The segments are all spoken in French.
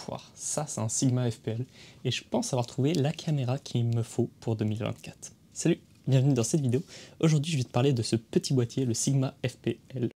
soir. Ça, c'est un Sigma FPL et je pense avoir trouvé la caméra qu'il me faut pour 2024. Salut, bienvenue dans cette vidéo. Aujourd'hui, je vais te parler de ce petit boîtier, le Sigma FPL.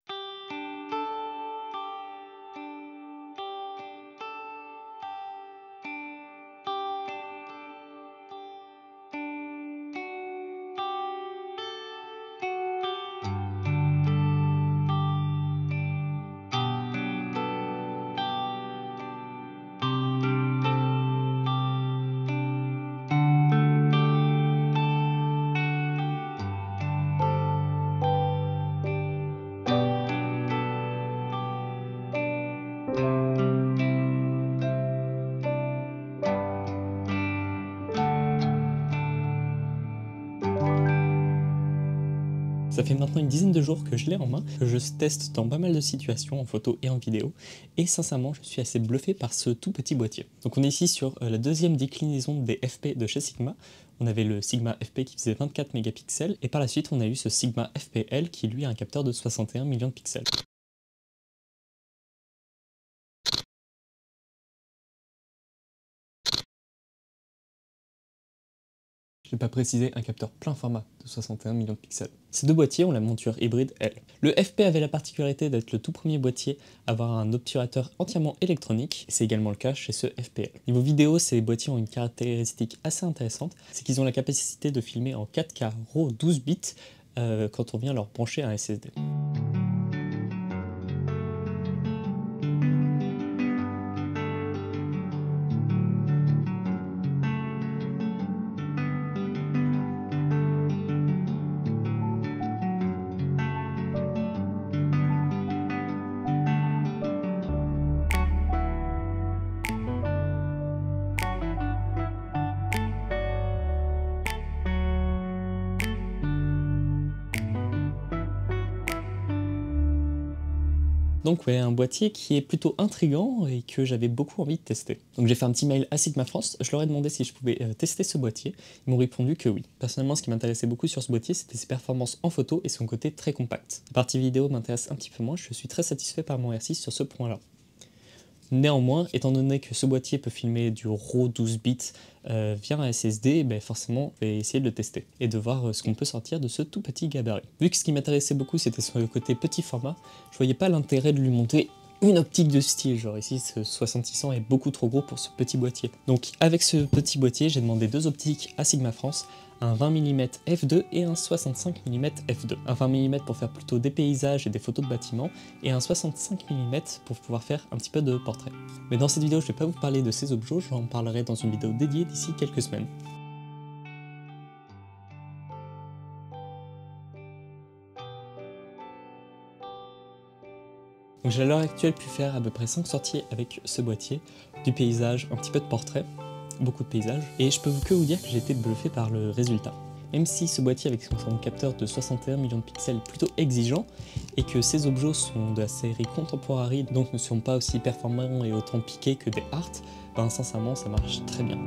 Ça fait maintenant une dizaine de jours que je l'ai en main, que je teste dans pas mal de situations en photo et en vidéo, et sincèrement je suis assez bluffé par ce tout petit boîtier. Donc on est ici sur la deuxième déclinaison des FP de chez Sigma. On avait le Sigma FP qui faisait 24 mégapixels, et par la suite on a eu ce Sigma FPL qui lui a un capteur de 61 millions de pixels. Je n'ai pas précisé, un capteur plein format de 61 millions de pixels. Ces deux boîtiers ont la monture hybride L. Le FP avait la particularité d'être le tout premier boîtier à avoir un obturateur entièrement électronique, c'est également le cas chez ce FPL. Niveau vidéo, ces boîtiers ont une caractéristique assez intéressante, c'est qu'ils ont la capacité de filmer en 4K RAW 12 bits quand on vient leur brancher un SSD. Donc ouais, un boîtier qui est plutôt intriguant et que j'avais beaucoup envie de tester. Donc j'ai fait un petit mail à Sigma France, je leur ai demandé si je pouvais tester ce boîtier. Ils m'ont répondu que oui. Personnellement, ce qui m'intéressait beaucoup sur ce boîtier, c'était ses performances en photo et son côté très compact. La partie vidéo m'intéresse un petit peu moins, je suis très satisfait par mon R6 sur ce point-là. Néanmoins, étant donné que ce boîtier peut filmer du RAW 12 bits via un SSD, ben forcément, je vais essayer de le tester et de voir ce qu'on peut sortir de ce tout petit gabarit. Vu que ce qui m'intéressait beaucoup, c'était sur le côté petit format, je voyais pas l'intérêt de lui monter une optique de style, genre ici ce 6600 est beaucoup trop gros pour ce petit boîtier. Donc avec ce petit boîtier, j'ai demandé deux optiques à Sigma France, un 20 mm f2 et un 65 mm f2. Un 20 mm pour faire plutôt des paysages et des photos de bâtiments, et un 65 mm pour pouvoir faire un petit peu de portrait. Mais dans cette vidéo, je ne vais pas vous parler de ces objets, j'en parlerai dans une vidéo dédiée d'ici quelques semaines. Donc j'ai à l'heure actuelle pu faire à peu près 5 sorties avec ce boîtier, du paysage, un petit peu de portrait, beaucoup de paysages, et je peux que vous dire que j'ai été bluffé par le résultat. Même si ce boîtier avec son capteur de 61 millions de pixels est plutôt exigeant, et que ces objets sont de la série Contemporary, donc ne sont pas aussi performants et autant piqués que des Art, ben sincèrement ça marche très bien.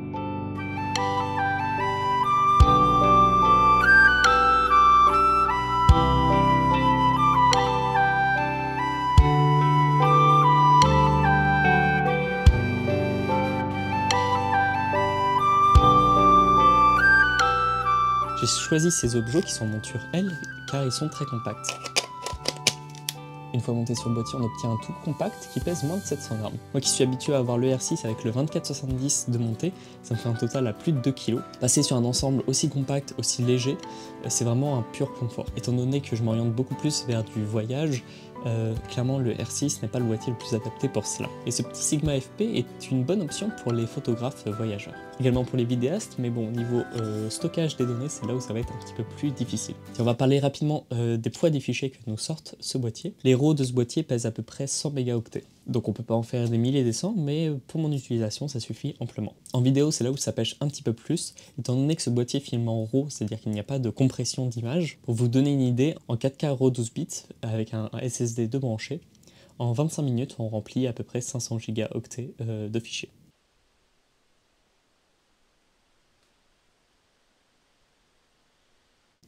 J'ai choisi ces objets qui sont en monture L car ils sont très compacts. Une fois monté sur le boîtier, on obtient un tout compact qui pèse moins de 700 grammes. Moi qui suis habitué à avoir le R6 avec le 2470 de montée, ça me fait un total à plus de 2 kg. Passer sur un ensemble aussi compact, aussi léger, c'est vraiment un pur confort. Étant donné que je m'oriente beaucoup plus vers du voyage, clairement le R6 n'est pas le boîtier le plus adapté pour cela. Et ce petit Sigma FP est une bonne option pour les photographes voyageurs. Également pour les vidéastes, mais bon, au niveau stockage des données, c'est là où ça va être un petit peu plus difficile. Et on va parler rapidement des poids des fichiers que nous sortent ce boîtier. Les RAW de ce boîtier pèsent à peu près 100 mégaoctets. Donc on peut pas en faire des milliers et des cents, mais pour mon utilisation, ça suffit amplement. En vidéo, c'est là où ça pêche un petit peu plus, étant donné que ce boîtier filme en RAW, c'est-à-dire qu'il n'y a pas de compression d'image. Pour vous donner une idée, en 4K RAW 12 bits, avec un SSD de branché, en 25 minutes, on remplit à peu près 500 gigaoctets de fichiers.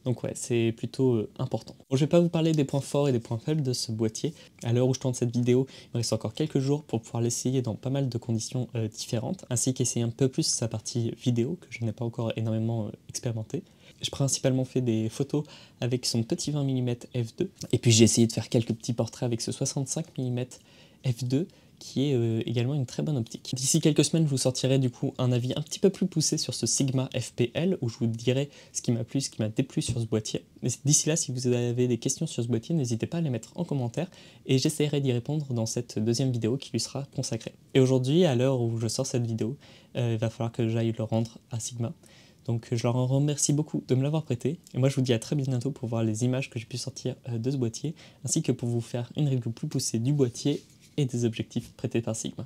Donc ouais, c'est plutôt important. Bon, je vais pas vous parler des points forts et des points faibles de ce boîtier. À l'heure où je tourne cette vidéo, il me reste encore quelques jours pour pouvoir l'essayer dans pas mal de conditions différentes, ainsi qu'essayer un peu plus sa partie vidéo, que je n'ai pas encore énormément expérimenté. J'ai principalement fait des photos avec son petit 20 mm f2, et puis j'ai essayé de faire quelques petits portraits avec ce 65 mm f2, qui est également une très bonne optique. D'ici quelques semaines, je vous sortirai du coup un avis un petit peu plus poussé sur ce Sigma FPL, où je vous dirai ce qui m'a plu, ce qui m'a déplu sur ce boîtier. Mais d'ici là, si vous avez des questions sur ce boîtier, n'hésitez pas à les mettre en commentaire, et j'essaierai d'y répondre dans cette deuxième vidéo qui lui sera consacrée. Et aujourd'hui, à l'heure où je sors cette vidéo, il va falloir que j'aille le rendre à Sigma. Donc je leur en remercie beaucoup de me l'avoir prêté, et moi je vous dis à très bientôt pour voir les images que j'ai pu sortir de ce boîtier, ainsi que pour vous faire une review plus poussée du boîtier et des objectifs prêtés par Sigma.